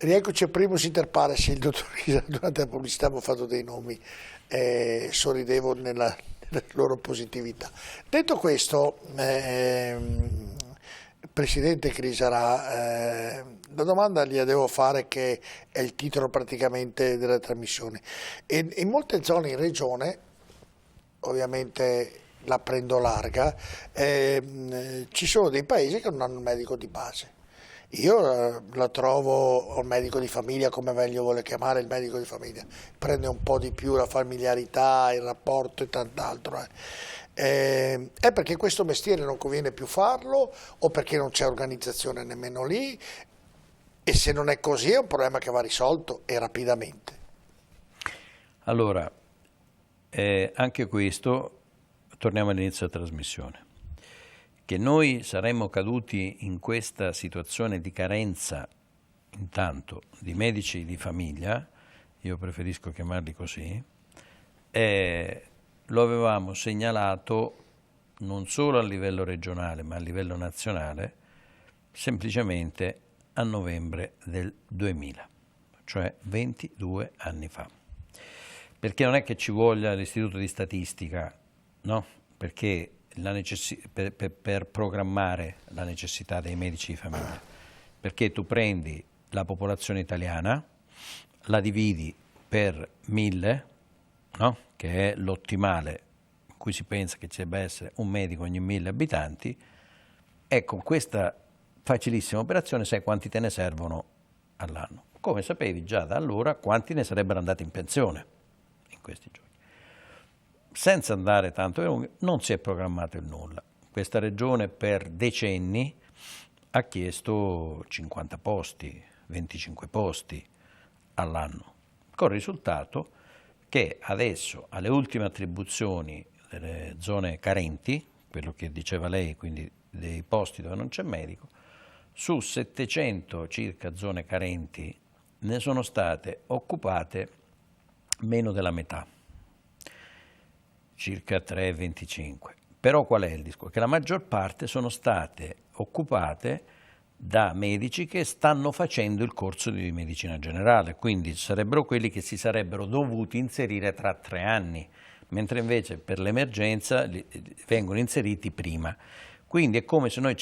Rieccoci a Primus Inter Pares, il dottor Chisa. Durante la pubblicità avevo fatto dei nomi, sorridevo nella loro positività. Detto questo, Presidente Crisarà, la domanda gliela devo fare, che è il titolo praticamente della trasmissione. In molte zone in regione, ovviamente la prendo larga, ci sono dei paesi che non hanno un medico di base. Io la trovo, il medico di famiglia, come meglio vuole chiamare il medico di famiglia, prende un po' di più la familiarità, il rapporto e tant'altro. È perché questo mestiere non conviene più farlo o perché non c'è organizzazione nemmeno lì? E se non è così è un problema che va risolto e rapidamente. Allora, anche questo, torniamo all'inizio della trasmissione, che noi saremmo caduti in questa situazione di carenza, intanto, di medici di famiglia, io preferisco chiamarli così, lo avevamo segnalato non solo a livello regionale ma a livello nazionale semplicemente a novembre del 2000, cioè 22 anni fa. Perché non è che ci voglia l'istituto di statistica, no? Perché per programmare la necessità dei medici di famiglia, perché tu prendi la popolazione italiana, la dividi per 1000, no? Che è l'ottimale, in cui si pensa che ci debba essere un medico ogni 1000 abitanti, e con questa facilissima operazione sai quanti te ne servono all'anno. Come sapevi già da allora quanti ne sarebbero andati in pensione in questi giorni. Senza andare tanto lunghi, non si è programmato il nulla. Questa regione per decenni ha chiesto 50 posti, 25 posti all'anno, con il risultato che adesso alle ultime attribuzioni delle zone carenti, quello che diceva lei, quindi dei posti dove non c'è medico, su 700 circa zone carenti ne sono state occupate meno della metà, circa 3,25. Però qual è il discorso? Che la maggior parte sono state occupate da medici che stanno facendo il corso di medicina generale, quindi sarebbero quelli che si sarebbero dovuti inserire tra 3 anni, mentre invece per l'emergenza vengono inseriti prima. Quindi è come se noi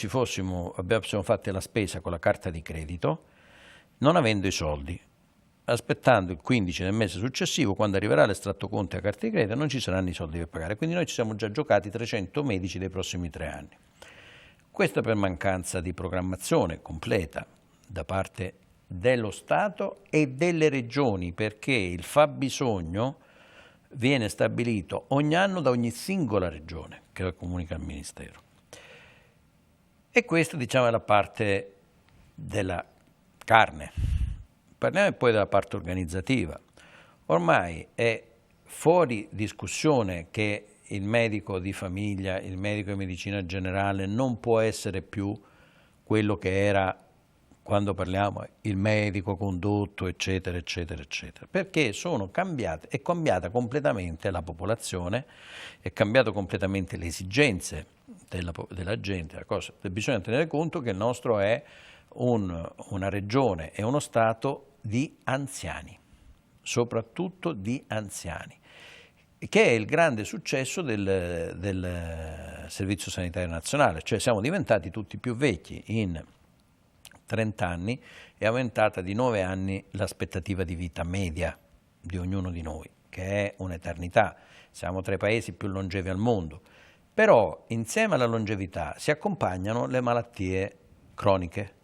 abbiamo fatto la spesa con la carta di credito, non avendo i soldi, aspettando il 15 del mese successivo, quando arriverà l'estratto conto e la carta di credito, non ci saranno i soldi per pagare. Quindi noi ci siamo già giocati 300 medici dei prossimi 3 anni. Questo per mancanza di programmazione completa da parte dello Stato e delle regioni, perché il fabbisogno viene stabilito ogni anno da ogni singola regione, che lo comunica al Ministero. E questa, diciamo, è la parte della carne. Parliamo poi della parte organizzativa. Ormai è fuori discussione che il medico di famiglia, il medico di medicina generale non può essere più quello che era quando parliamo il medico condotto, eccetera, eccetera, eccetera. Perché è cambiata completamente la popolazione, è cambiato completamente le esigenze della gente. Bisogna tenere conto che il nostro è una regione e uno Stato di anziani, soprattutto di anziani, che è il grande successo del Servizio Sanitario Nazionale, cioè siamo diventati tutti più vecchi. In 30 anni è aumentata di 9 anni l'aspettativa di vita media di ognuno di noi, che è un'eternità. Siamo tra i paesi più longevi al mondo, però insieme alla longevità si accompagnano le malattie croniche,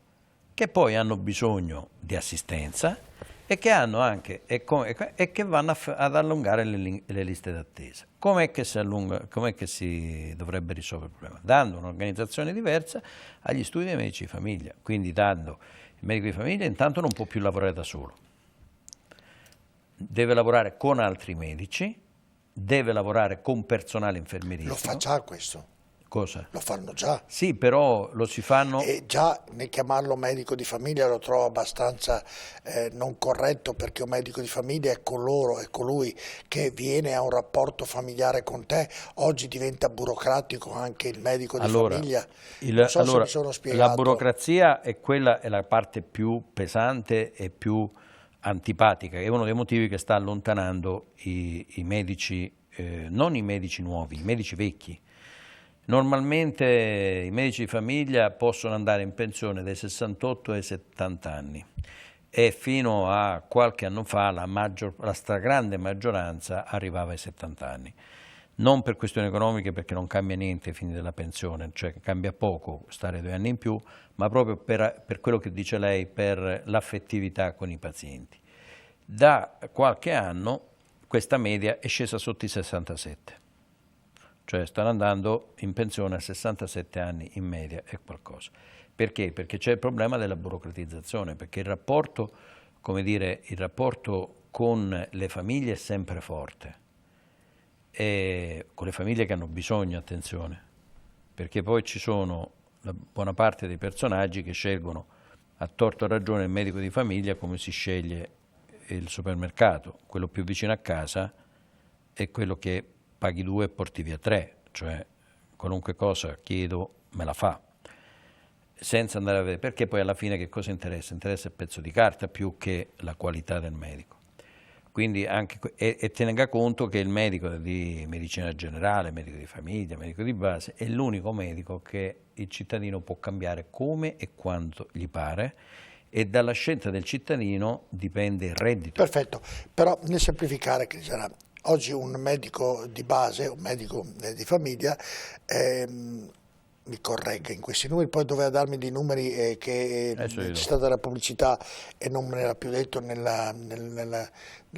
che poi hanno bisogno di assistenza e che hanno anche e che vanno ad allungare le liste d'attesa. Com'è che si dovrebbe risolvere il problema? Dando un'organizzazione diversa agli studi dei medici di famiglia, quindi dando il medico di famiglia intanto non può più lavorare da solo, deve lavorare con altri medici, deve lavorare con personale infermieristico. Lo fa già questo? Cosa? Lo fanno già. Sì, però lo si fanno... E già nel chiamarlo medico di famiglia lo trovo abbastanza non corretto, perché un medico di famiglia è colui che viene a un rapporto familiare con te. Oggi diventa burocratico anche il medico di famiglia. Non so se mi sono spiegato. La burocrazia è la parte più pesante e più antipatica, è uno dei motivi che sta allontanando i medici, non i medici nuovi, i medici vecchi. Normalmente i medici di famiglia possono andare in pensione dai 68 ai 70 anni e fino a qualche anno fa la stragrande maggioranza arrivava ai 70 anni. Non per questioni economiche, perché non cambia niente ai fini della pensione, cioè cambia poco stare 2 anni in più, ma proprio per quello che dice lei, per l'affettività con i pazienti. Da qualche anno questa media è scesa sotto i 67. Cioè stanno andando in pensione a 67 anni in media e qualcosa. Perché? Perché c'è il problema della burocratizzazione, perché il rapporto, come dire, il rapporto con le famiglie è sempre forte, e con le famiglie che hanno bisogno, attenzione, perché poi ci sono la buona parte dei personaggi che scelgono a torto o ragione il medico di famiglia come si sceglie il supermercato, quello più vicino a casa è quello che paghi 2 e porti via 3, cioè qualunque cosa chiedo me la fa, senza andare a vedere, perché poi alla fine che cosa interessa? Interessa il pezzo di carta più che la qualità del medico. Quindi anche, e tenga conto che il medico di medicina generale, medico di famiglia, medico di base, è l'unico medico che il cittadino può cambiare come e quando gli pare, e dalla scelta del cittadino dipende il reddito. Perfetto, però nel semplificare, Cristiana, oggi un medico di base, un medico di famiglia, mi corregga in questi numeri, poi doveva darmi dei numeri che c'è stata la pubblicità e non me l'ha più detto nella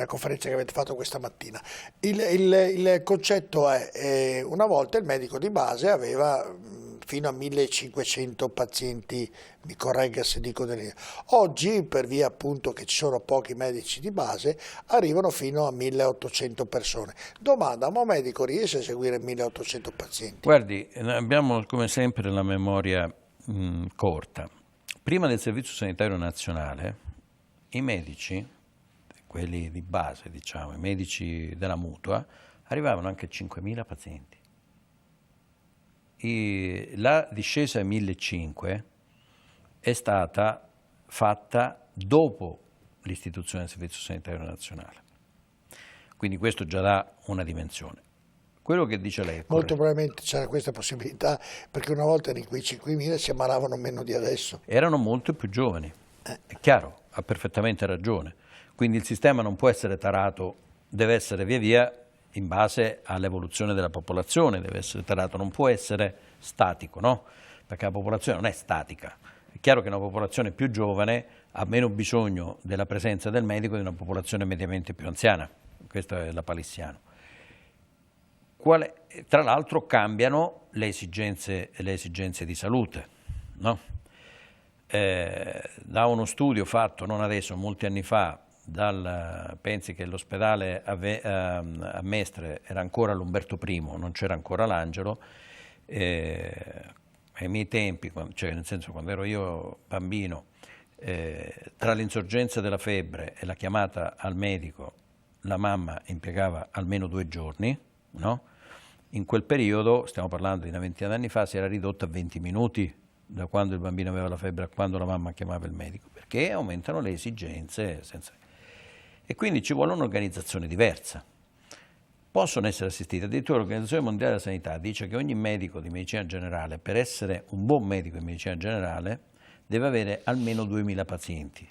conferenza che avete fatto questa mattina. Il concetto è, una volta il medico di base aveva fino a 1500 pazienti, mi corregga se dico delle... Oggi, per via appunto che ci sono pochi medici di base, arrivano fino a 1800 persone. Domanda, ma un medico riesce a seguire 1800 pazienti? Guardi, abbiamo come sempre la memoria corta. Prima del Servizio Sanitario Nazionale, i medici, quelli di base, diciamo, i medici della mutua, arrivavano anche a 5.000 pazienti. La discesa a 1.500 è stata fatta dopo l'istituzione del Servizio Sanitario Nazionale, quindi questo già dà una dimensione. Quello che dice lei è corretto. Molto probabilmente c'era questa possibilità, perché una volta in quei 5.000 si ammalavano meno di adesso. Erano molto più giovani, è chiaro, ha perfettamente ragione, quindi il sistema non può essere tarato, deve essere via via in base all'evoluzione della popolazione, deve essere tarato, non può essere statico, no? Perché la popolazione non è statica. È chiaro che una popolazione più giovane ha meno bisogno della presenza del medico di una popolazione mediamente più anziana, questo è la palissiano. Tra l'altro cambiano le esigenze di salute, no? Da uno studio fatto non adesso, molti anni fa, pensi che l'ospedale a Mestre era ancora l'Umberto I, non c'era ancora l'Angelo, ai miei tempi, cioè nel senso quando ero io bambino, tra l'insorgenza della febbre e la chiamata al medico, la mamma impiegava almeno 2 giorni, no? In quel periodo, stiamo parlando di una ventina d'anni fa, si era ridotta a 20 minuti da quando il bambino aveva la febbre a quando la mamma chiamava il medico, perché aumentano le esigenze e quindi ci vuole un'organizzazione diversa. Possono essere assistiti, addirittura l'Organizzazione Mondiale della Sanità dice che ogni medico di medicina generale, per essere un buon medico di medicina generale, deve avere almeno 2000 pazienti,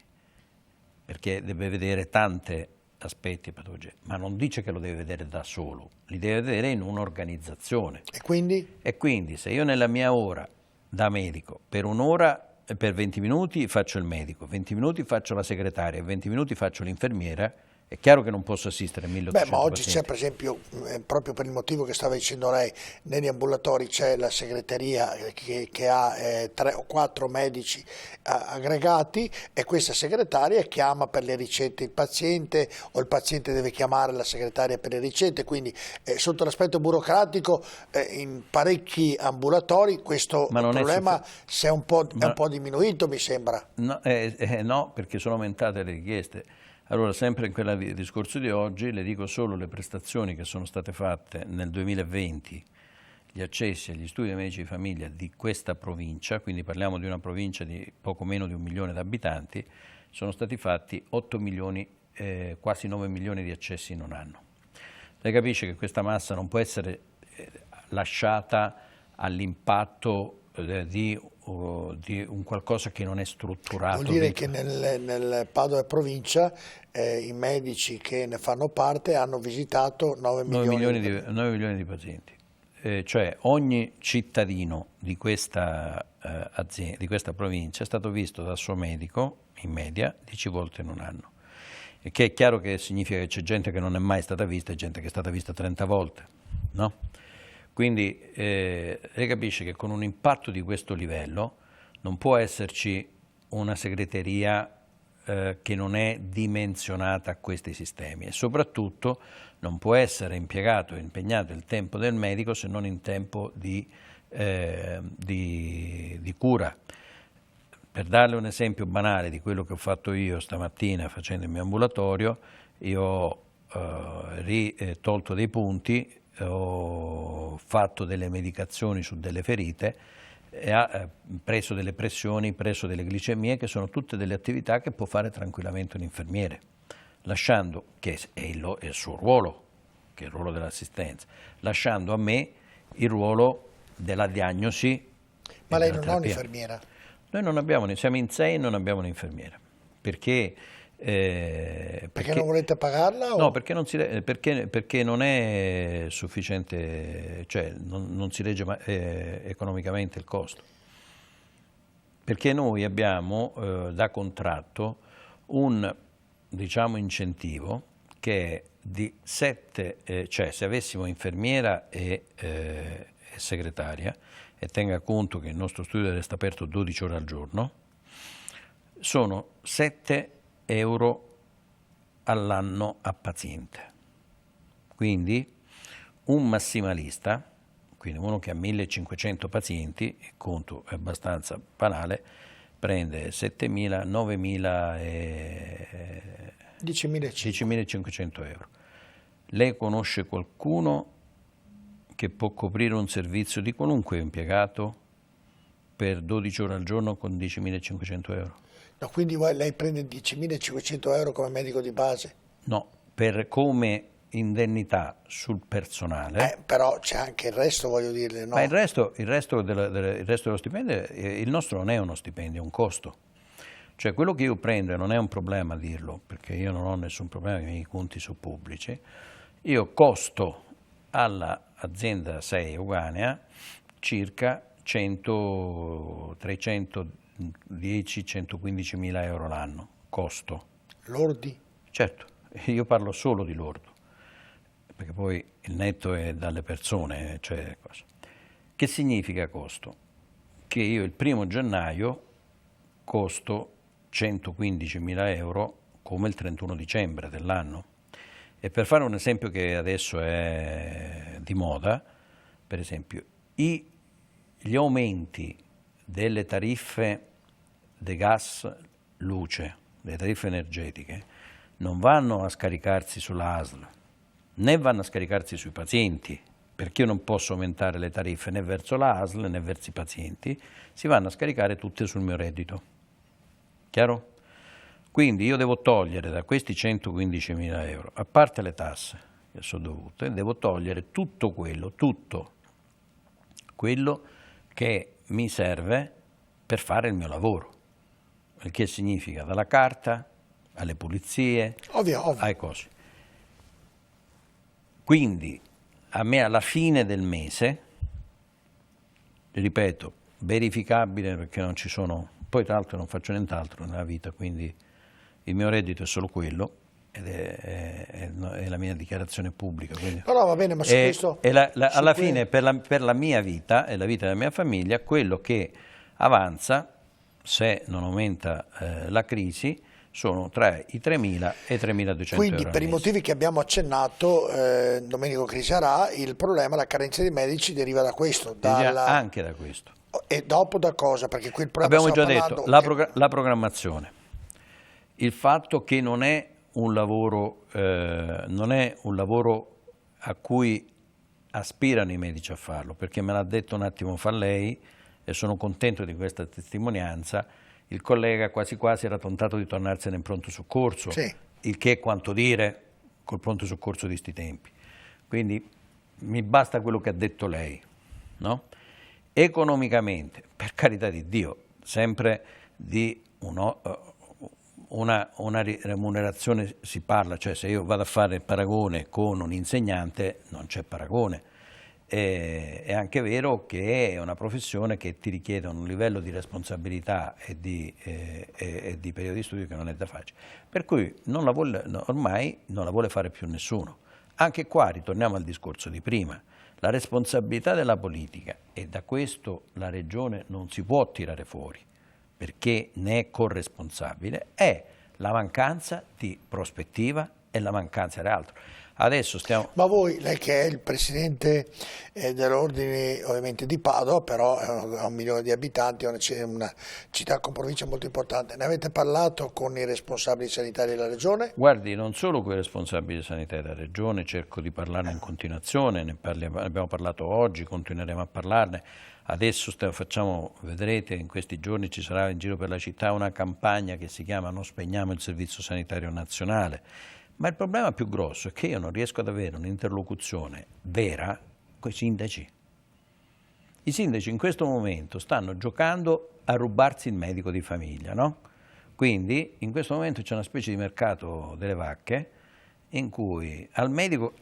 perché deve vedere tanti aspetti e patologie, ma non dice che lo deve vedere da solo, li deve vedere in un'organizzazione. E quindi? E quindi se io nella mia ora da medico, per un'ora, per 20 minuti faccio il medico, 20 minuti faccio la segretaria, 20 minuti faccio l'infermiera, È chiaro che non posso assistere 1800 ma oggi c'è pazienti. per esempio, proprio per il motivo che stava dicendo lei, negli ambulatori c'è la segreteria che ha 3 o 4 medici aggregati, e questa segretaria chiama per le ricette il paziente, o il paziente deve chiamare la segretaria per le ricette, quindi sotto l'aspetto burocratico in parecchi ambulatori questo Ma non è problema è un po' ma- diminuito, mi sembra. No, no, perché sono aumentate le richieste. Allora, sempre in quel discorso di oggi, le dico solo le prestazioni che sono state fatte nel 2020, gli accessi agli studi dei medici di famiglia di questa provincia, quindi parliamo di una provincia di poco meno di 1 milione di abitanti, sono stati fatti 8 milioni, quasi 9 milioni di accessi in un anno. Lei capisce che questa massa non può essere lasciata all'impatto di un qualcosa che non è strutturato. Vuol dire che nel Padova e provincia i medici che ne fanno parte hanno visitato 9 milioni di 9 milioni di pazienti. Cioè ogni cittadino di questa provincia è stato visto dal suo medico in media 10 volte in un anno. E che è chiaro che significa che c'è gente che non è mai stata vista e gente che è stata vista 30 volte, no? Quindi lei capisce che con un impatto di questo livello non può esserci una segreteria che non è dimensionata a questi sistemi, e soprattutto non può essere impegnato il tempo del medico se non in tempo di cura. Per darle un esempio banale di quello che ho fatto io stamattina facendo il mio ambulatorio, io ho tolto dei punti, ho fatto delle medicazioni su delle ferite, e ha preso delle pressioni, preso delle glicemie, che sono tutte delle attività che può fare tranquillamente un infermiere, lasciando, che è il suo ruolo, che è il ruolo dell'assistenza, lasciando a me il ruolo della diagnosi. Ma e lei della non ha terapia. un'infermiera? Noi non abbiamo, siamo in 6 e non abbiamo un'infermiera. Perché Non volete pagarla? no, perché non è sufficiente, cioè non si regge economicamente il costo. Perché noi abbiamo da contratto un, diciamo, incentivo che è di 7, cioè se avessimo infermiera e segretaria, e tenga conto che il nostro studio resta aperto 12 ore al giorno, sono 7 euro all'anno a paziente. Quindi un massimalista, quindi uno che ha 1500 pazienti, il conto è abbastanza banale, prende 7.000, 9.000 e 10.500 euro. Lei conosce qualcuno che può coprire un servizio di qualunque impiegato per 12 ore al giorno con 10.500 euro? No, quindi lei prende 10.500 euro come medico di base? No, per come indennità sul personale. Però c'è anche il resto, voglio dire, no? Ma il resto dello stipendio, il nostro non è uno stipendio, è un costo. Cioè quello che io prendo, e non è un problema dirlo, perché io non ho nessun problema, i miei conti sono pubblici, io costo all'azienda 6 Euganea circa 310-115 mila euro l'anno, costo. Lordi? Certo, io parlo solo di lordo, perché poi il netto è dalle persone, cioè cosa. Che significa costo? Che io il 1° gennaio costo 115 mila euro come il 31 dicembre dell'anno. E per fare un esempio che adesso è di moda, per esempio, gli aumenti delle tariffe di gas, luce, delle tariffe energetiche, non vanno a scaricarsi sulla ASL, né vanno a scaricarsi sui pazienti, perché io non posso aumentare le tariffe né verso la ASL né verso i pazienti, si vanno a scaricare tutte sul mio reddito. Chiaro? Quindi io devo togliere da questi 115 mila euro, a parte le tasse che sono dovute, devo togliere tutto quello che mi serve per fare il mio lavoro, il che significa dalla carta alle pulizie, Ovvio. ai cosi. Quindi a me alla fine del mese, ripeto, verificabile perché non ci sono, poi tra l'altro non faccio nient'altro nella vita, quindi il mio reddito è solo quello, è la mia dichiarazione pubblica. Quindi. No, va bene, ma su questo... Alla fine, per la mia vita e la vita della mia famiglia, quello che avanza, se non aumenta la crisi, sono tra i 3.000 e i 3.200 Quindi euro per i motivi che abbiamo accennato, Domenico Crisarà, il problema, la carenza di medici deriva da questo. Anche da questo. E dopo da cosa? Perché qui il problema abbiamo già detto, la programmazione, il fatto che non è un lavoro a cui aspirano i medici a farlo, perché me l'ha detto un attimo fa lei e sono contento di questa testimonianza. Il collega quasi quasi era tentato di tornarsene in pronto soccorso, sì. Il che quanto dire col pronto soccorso di sti tempi. Quindi mi basta quello che ha detto lei, no? Economicamente, per carità di Dio, sempre di una remunerazione si parla, cioè se io vado a fare il paragone con un insegnante non c'è paragone. È anche vero che è una professione che ti richiede un livello di responsabilità e di periodo di studio che non è da facile, per cui ormai non la vuole fare più nessuno. Anche qua ritorniamo al discorso di prima, la responsabilità della politica, e da questo la Regione non si può tirare fuori, perché ne è corresponsabile, è la mancanza di prospettiva e la mancanza di altro. Adesso stiamo... Ma voi, lei che è il presidente dell'ordine ovviamente di Padova, però ha 1 milione di abitanti, è una città con provincia molto importante, ne avete parlato con i responsabili sanitari della regione? Guardi, non solo con i responsabili sanitari della regione, cerco di parlarne in continuazione, ne abbiamo parlato oggi, continueremo a parlarne. Adesso vedrete, in questi giorni ci sarà in giro per la città una campagna che si chiama Non spegniamo il Servizio Sanitario Nazionale. Ma il problema più grosso è che io non riesco ad avere un'interlocuzione vera con i sindaci. I sindaci in questo momento stanno giocando a rubarsi il medico di famiglia, no? Quindi in questo momento c'è una specie di mercato delle vacche in cui al medico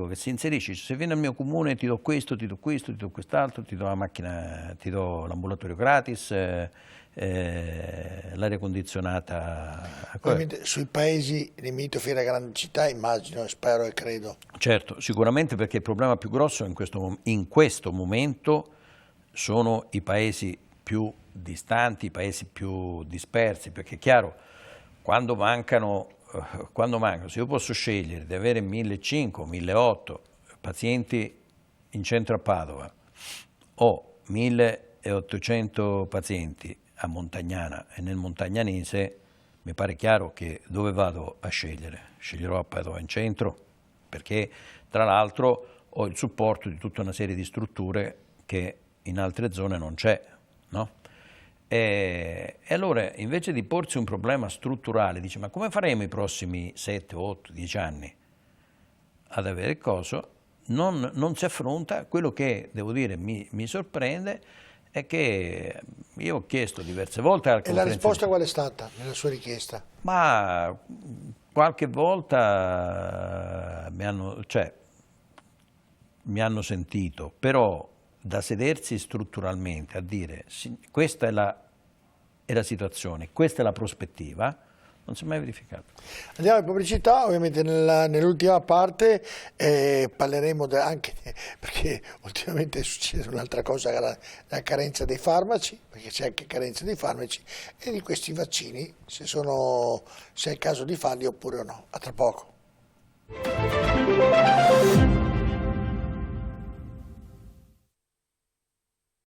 che si inserisce, se vieni al mio comune ti do questo, ti do questo, ti do quest'altro, ti do la macchina, ti do l'ambulatorio gratis, l'aria condizionata. Ovviamente sui paesi limitrofi alle grandi città immagino, spero e credo. Certo, sicuramente, perché il problema più grosso in questo momento sono i paesi più distanti, i paesi più dispersi, perché è chiaro, quando mancano, se io posso scegliere di avere 1.500 o 1.800 pazienti in centro a Padova o 1.800 pazienti a Montagnana e nel Montagnanese, mi pare chiaro che dove vado a scegliere? Sceglierò a Padova in centro, perché tra l'altro ho il supporto di tutta una serie di strutture che in altre zone non c'è, no? E allora, invece di porsi un problema strutturale, dice: ma come faremo i prossimi 7, 8, 10 anni ad avere il coso? Non si affronta quello che, devo dire, mi sorprende, è che io ho chiesto diverse volte alla conferenza. E la risposta qual è stata nella sua richiesta? Ma qualche volta mi hanno sentito, però da sedersi strutturalmente a dire questa è la situazione, questa è la prospettiva, non si è mai verificato. Andiamo in pubblicità, ovviamente nell'ultima parte parleremo anche, perché ultimamente è successa un'altra cosa, la carenza dei farmaci, perché c'è anche carenza dei farmaci, e di questi vaccini, se è il caso di farli oppure no. A tra poco.